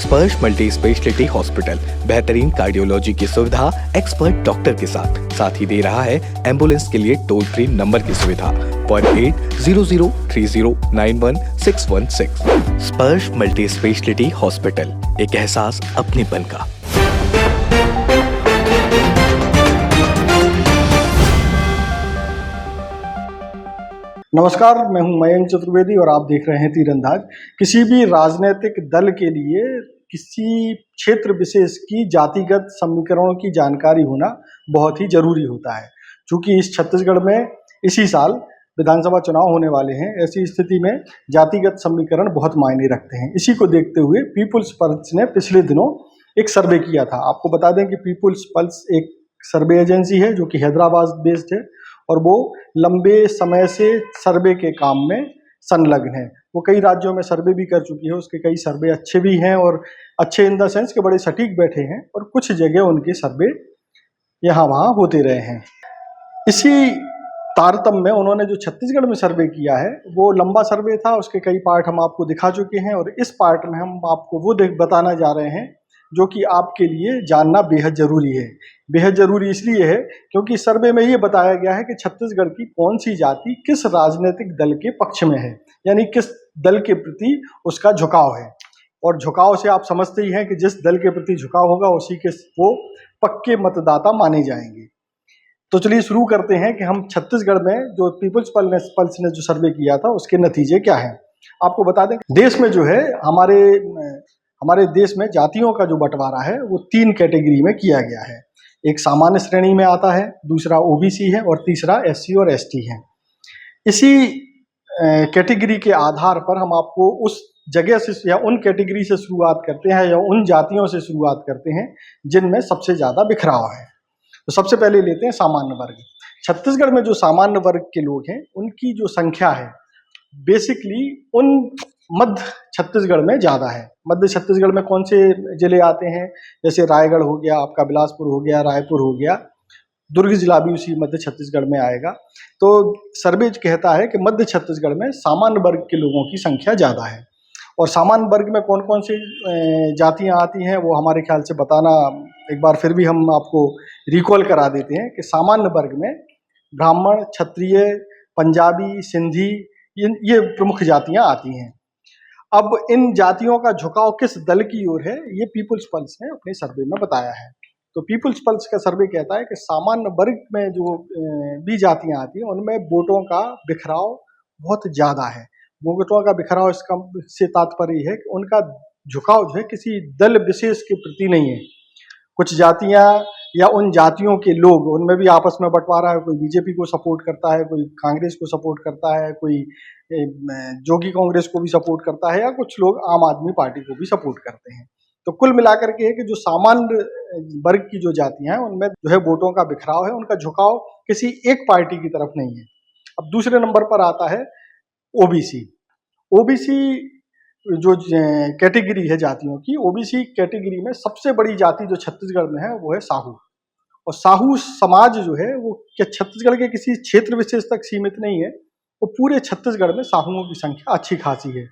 स्पर्श multi speciality hospital बेहतरीन cardiology की सुविधा एक्सपर्ट डॉक्टर के साथ ही दे रहा है एम्बुलेंस के लिए टोल फ्री नंबर की सुविधा 08003091616। स्पर्श मल्टी स्पेशलिटी हॉस्पिटल, एक एहसास अपनेपन का। नमस्कार, मैं हूं मयंक चतुर्वेदी और आप देख रहे हैं तीरंदाज। किसी भी राजनीतिक दल के लिए किसी क्षेत्र विशेष की जातिगत समीकरणों की जानकारी होना बहुत ही जरूरी होता है। क्योंकि इस छत्तीसगढ़ में इसी साल विधानसभा चुनाव होने वाले हैं, ऐसी स्थिति में जातिगत समीकरण बहुत मायने रखते हैं। इसी को देखते हुए पीपुल्स पल्स ने पिछले दिनों एक सर्वे किया था। आपको बता दें कि पीपुल्स पल्स एक सर्वे एजेंसी है जो कि हैदराबाद बेस्ड है और वो लंबे समय से सर्वे के काम में संलग्न है। वो कई राज्यों में सर्वे भी कर चुकी है, उसके कई सर्वे अच्छे भी हैं और अच्छे इन द सेंस के बड़े सटीक बैठे हैं, और कुछ जगह उनके सर्वे यहाँ वहाँ होते रहे हैं। इसी तारतम्य में उन्होंने जो छत्तीसगढ़ में सर्वे किया है वो लंबा सर्वे था, उसके कई पार्ट हम आपको दिखा चुके हैं और इस पार्ट में हम आपको वो बताना जा रहे हैं जो कि आपके लिए जानना बेहद जरूरी है। बेहद जरूरी इसलिए है क्योंकि सर्वे में ये बताया गया है कि छत्तीसगढ़ की कौन सी जाति किस राजनीतिक दल के पक्ष में है, यानी किस दल के प्रति उसका झुकाव है। और झुकाव से आप समझते ही हैं कि जिस दल के प्रति झुकाव होगा उसी के वो पक्के मतदाता माने जाएंगे। तो चलिए शुरू करते हैं कि हम छत्तीसगढ़ में जो पीपुल्स पल्स ने जो सर्वे किया था उसके नतीजे क्या हैं। आपको बता दें देश में जो है हमारे देश में जातियों का जो बंटवारा है वो 3 कैटेगरी में किया गया है। एक सामान्य श्रेणी में आता है, दूसरा ओबीसी है और तीसरा एससी और एसटी है। इसी कैटेगरी के आधार पर हम आपको उस जगह से या उन कैटेगरी से शुरुआत करते हैं या उन जातियों से शुरुआत करते हैं जिनमें सबसे ज़्यादा बिखराव है। तो सबसे पहले लेते हैं सामान्य वर्ग। छत्तीसगढ़ में जो सामान्य वर्ग के लोग हैं उनकी जो संख्या है बेसिकली उन मध्य छत्तीसगढ़ में ज़्यादा है। मध्य छत्तीसगढ़ में कौन से जिले आते हैं, जैसे रायगढ़ हो गया, आपका बिलासपुर हो गया, रायपुर हो गया, दुर्ग जिला भी उसी मध्य छत्तीसगढ़ में आएगा। तो सर्वे कहता है कि मध्य छत्तीसगढ़ में सामान्य वर्ग के लोगों की संख्या ज़्यादा है। और सामान्य वर्ग में कौन कौन सी जातियाँ आती हैं वो हमारे ख्याल से बताना एक बार फिर भी हम आपको रिकॉल करा देते हैं कि सामान्य वर्ग में ब्राह्मण, क्षत्रिय, पंजाबी, सिंधी, ये प्रमुख जातियाँ आती हैं। अब इन जातियों का झुकाव किस दल की ओर है ये पीपुल्स पल्स ने अपने सर्वे में बताया है। तो पीपुल्स पल्स का सर्वे कहता है कि सामान्य वर्ग में जो भी जातियां आती हैं उनमें वोटों का बिखराव बहुत ज़्यादा है। वोटों का बिखराव इसका से तात्पर्य है कि उनका झुकाव जो है किसी दल विशेष के प्रति नहीं है। कुछ जातियां या उन जातियों के लोग उनमें भी आपस में बंटवारा है, कोई बीजेपी को सपोर्ट करता है, कोई कांग्रेस को सपोर्ट करता है, कोई जोगी कांग्रेस को भी सपोर्ट करता है या कुछ लोग आम आदमी पार्टी को भी सपोर्ट करते हैं। तो कुल मिलाकर के है कि जो सामान्य वर्ग की जो जातियां हैं उनमें जो है वोटों का बिखराव है, उनका झुकाव किसी एक पार्टी की तरफ नहीं है। अब दूसरे नंबर पर आता है ओबीसी। ओबीसी जो कैटेगरी है जातियों की, ओबीसी कैटेगरी में सबसे बड़ी जाति जो छत्तीसगढ़ में है वो है साहू। और साहू समाज जो है वो छत्तीसगढ़ के किसी क्षेत्र विशेष तक सीमित नहीं है, वो पूरे छत्तीसगढ़ में साहुओं की संख्या अच्छी खासी है।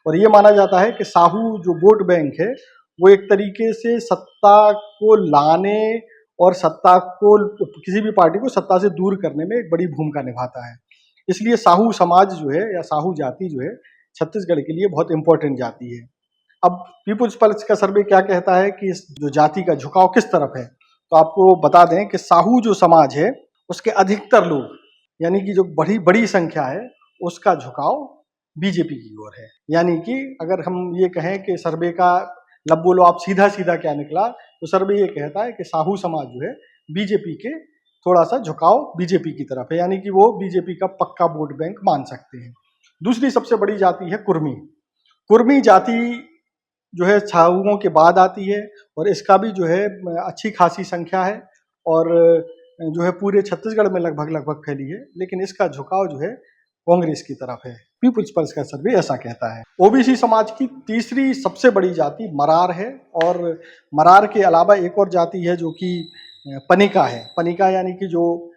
और ये माना जाता है कि साहू जो वोट बैंक है वो एक तरीके से सत्ता को लाने और सत्ता को किसी भी पार्टी को सत्ता से दूर करने में एक बड़ी भूमिका निभाता है। इसलिए साहू समाज जो है या साहू जाति जो है छत्तीसगढ़ के लिए बहुत इंपॉर्टेंट जाति है। अब पीपुल्स पल्स का सर्वे क्या कहता है कि इस जो जाति का झुकाव किस तरफ है, तो आपको बता दें कि साहू जो समाज है उसके अधिकतर लोग यानी कि जो बड़ी संख्या है उसका झुकाव बीजेपी की ओर है। यानी कि अगर हम ये कहें कि सर्वे का लब बोलो आप सीधा सीधा क्या निकला, तो सर्वे ये कहता है कि साहू समाज जो है बीजेपी के थोड़ा सा झुकाव बीजेपी की तरफ है, यानी कि वो बीजेपी का पक्का वोट बैंक मान सकते हैं। दूसरी सबसे बड़ी जाति है कुर्मी। कुर्मी जाति जो है साहुओं के बाद आती है और इसका भी जो है अच्छी खासी संख्या है और जो है पूरे छत्तीसगढ़ में लगभग फैली है, लेकिन इसका झुकाव जो है कांग्रेस की तरफ है। पीपुल्स पल्स का सर्वे ऐसा कहता है। ओबीसी समाज की तीसरी सबसे बड़ी जाति मरार है और मरार के अलावा एक और जाति है जो कि पनिका है। पनिका यानी कि जो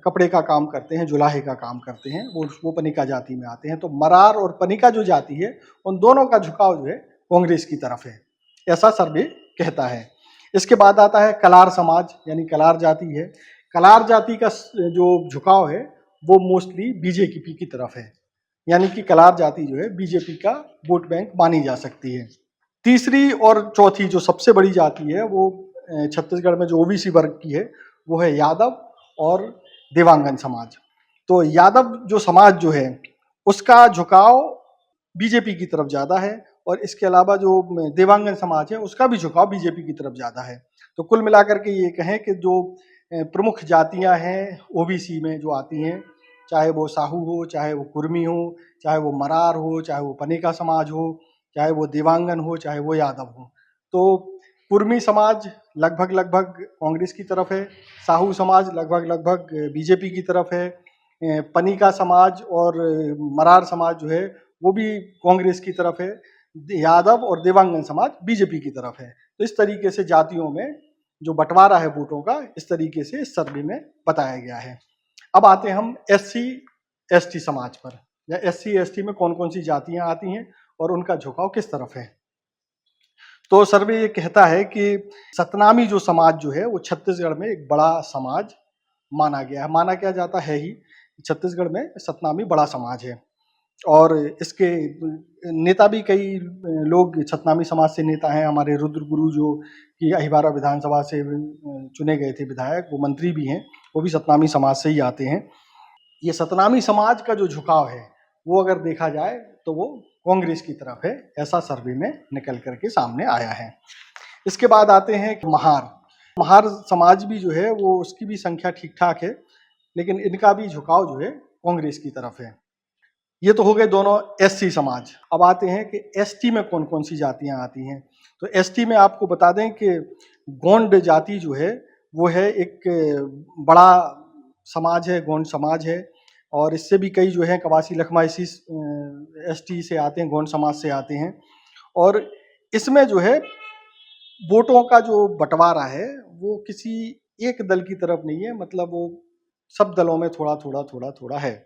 कपड़े का काम करते हैं, जुलाहे का काम करते हैं, वो पनिका जाति में आते हैं। तो मरार और पनिका जो जाति है उन दोनों का झुकाव जो है कांग्रेस की तरफ है। ऐसा सर्वे कहता है। इसके बाद आता है कलार समाज, यानी कलार जाति है। कलार जाति का जो झुकाव है वो मोस्टली बीजेपी की तरफ है, यानी कि कलार जाति जो है बीजेपी का वोट बैंक मानी जा सकती है। तीसरी और चौथी जो सबसे बड़ी जाति है वो छत्तीसगढ़ में जो ओबीसी वर्ग की है वो है यादव और देवांगन समाज। तो यादव जो समाज जो है उसका झुकाव बीजेपी की तरफ ज़्यादा है, और इसके अलावा जो देवांगन समाज है उसका भी झुकाव बीजेपी की तरफ ज़्यादा है। तो कुल मिलाकर के ये कहें कि जो प्रमुख जातियां हैं ओबीसी में जो आती हैं, चाहे वो साहू हो, चाहे वो कुर्मी हो, चाहे वो मरार हो, चाहे वो पनेका समाज हो, चाहे वो देवांगन हो, चाहे वो यादव हो, तो कुर्मी समाज लगभग कांग्रेस की तरफ है, साहू समाज लगभग बीजेपी की तरफ है, पनीका समाज और मरार समाज जो है वो भी कांग्रेस की तरफ है, यादव और देवांगन समाज बीजेपी की तरफ है। तो इस तरीके से जातियों में जो बंटवारा है वोटों का, इस तरीके से इस सर्वे में बताया गया है। अब आते हैं हम SC ST समाज पर, या SC ST में कौन कौन सी जातियां आती हैं और उनका झुकाव किस तरफ है। तो सर्वे ये कहता है कि सतनामी जो समाज जो है वो छत्तीसगढ़ में एक बड़ा समाज माना गया है। माना क्या जाता है ही, छत्तीसगढ़ में सतनामी बड़ा समाज है, और इसके नेता भी कई लोग सतनामी समाज से नेता हैं। हमारे रुद्र गुरु जो कि अहिबारा विधानसभा से चुने गए थे विधायक, वो मंत्री भी हैं, वो भी सतनामी समाज से ही आते हैं। ये सतनामी समाज का जो झुकाव है वो अगर देखा जाए तो वो कांग्रेस की तरफ है, ऐसा सर्वे में निकल करके सामने आया है। इसके बाद आते हैं महार समाज भी जो है वो उसकी भी संख्या ठीक ठाक है, लेकिन इनका भी झुकाव जो है कांग्रेस की तरफ है। ये तो हो गए दोनों SC समाज। अब आते हैं कि ST में कौन कौन सी जातियां आती हैं। तो ST में आपको बता दें कि गोंड जाति जो है वो है एक बड़ा समाज है, गोंड समाज है, और इससे भी कई जो है कवासी लखमा इसी ST से आते हैं, गोंड समाज से आते हैं। और इसमें जो है वोटों का जो बंटवारा है वो किसी एक दल की तरफ नहीं है, मतलब वो सब दलों में थोड़ा है।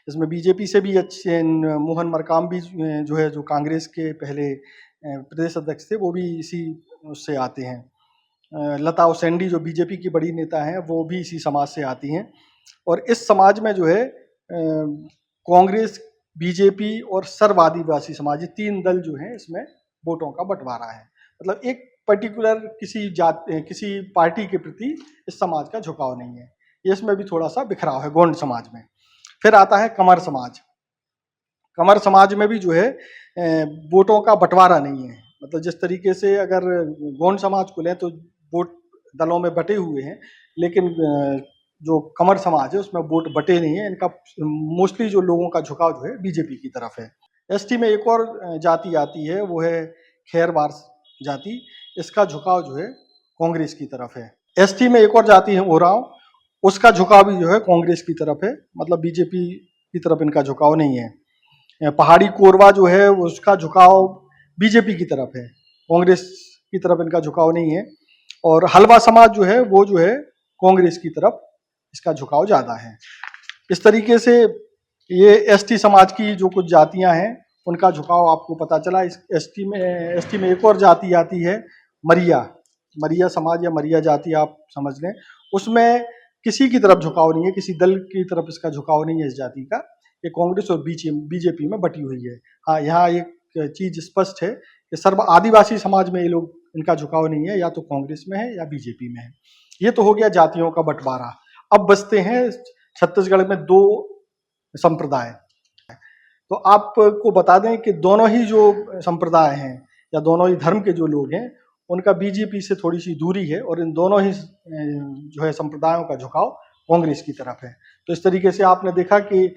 इसमें बीजेपी से भी अच्छे मोहन मरकाम भी जो है, जो कांग्रेस के पहले प्रदेश अध्यक्ष थे, वो भी इसी उससे आते हैं। लता उसेंडी जो बीजेपी की बड़ी नेता हैं वो भी इसी समाज से आती हैं। और इस समाज में जो है कांग्रेस, बीजेपी और सर्व आदिवासी समाज, ये 3 दल जो हैं इसमें वोटों का बंटवारा है। मतलब एक पर्टिकुलर किसी पार्टी के प्रति इस समाज का झुकाव नहीं है। इसमें भी थोड़ा सा बिखराव है गोंड समाज में। फिर आता है कमर समाज। कमर समाज में भी जो है वोटों का बंटवारा नहीं है। मतलब जिस तरीके से अगर गोंड समाज को लें तो वोट दलों में बटे हुए हैं, लेकिन जो कमर समाज है उसमें वोट बटे नहीं है। इनका मोस्टली जो लोगों का झुकाव जो है बीजेपी की तरफ है। ST में एक और जाति आती है, वो है खैरवार जाति। इसका झुकाव जो है कांग्रेस की तरफ है। ST में एक और जाति है ओराव, उसका झुकाव भी जो है कांग्रेस की तरफ है, मतलब बीजेपी की तरफ इनका झुकाव नहीं है। पहाड़ी कोरवा जो है उसका झुकाव बीजेपी की तरफ है, कांग्रेस की तरफ इनका झुकाव नहीं है। और हलवा समाज जो है वो जो है कांग्रेस की तरफ इसका झुकाव ज़्यादा है। इस तरीके से ये ST समाज की जो कुछ जातियां हैं उनका झुकाव आपको पता चला। इस ST में एक और जाति आती है मरिया समाज या मरिया जाति आप समझ लें। उसमें किसी की तरफ झुकाव नहीं है, किसी दल की तरफ इसका झुकाव नहीं है इस जाति का। ये कांग्रेस और बीजेपी में बटी हुई है। हाँ, यहाँ एक चीज स्पष्ट है कि सर्व आदिवासी समाज में ये लोग, इनका झुकाव नहीं है, या तो कांग्रेस में है या बीजेपी में है। ये तो हो गया जातियों का बंटवारा। अब बचते हैं छत्तीसगढ़ में 2 संप्रदाय। तो आपको बता दें कि दोनों ही जो संप्रदाय हैं या दोनों ही धर्म के जो लोग हैं उनका बीजेपी से थोड़ी सी दूरी है, और इन दोनों ही जो है संप्रदायों का झुकाव कांग्रेस की तरफ है। तो इस तरीके से आपने देखा कि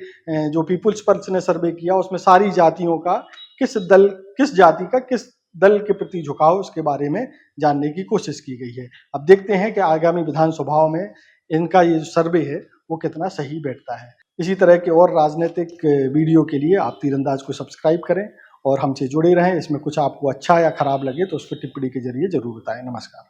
जो पीपुल्स पल्स ने सर्वे किया उसमें सारी जातियों का किस जाति का किस दल के प्रति झुकाव, उसके बारे में जानने की कोशिश की गई है। अब देखते हैं कि आगामी विधानसभाओं में इनका ये सर्वे है वो कितना सही बैठता है। इसी तरह के और राजनीतिक वीडियो के लिए आप तीरंदाज को सब्सक्राइब करें और हमसे जुड़े रहें। इसमें कुछ आपको अच्छा या खराब लगे तो उस पर टिप्पणी के जरिए जरूर बताएं। नमस्कार।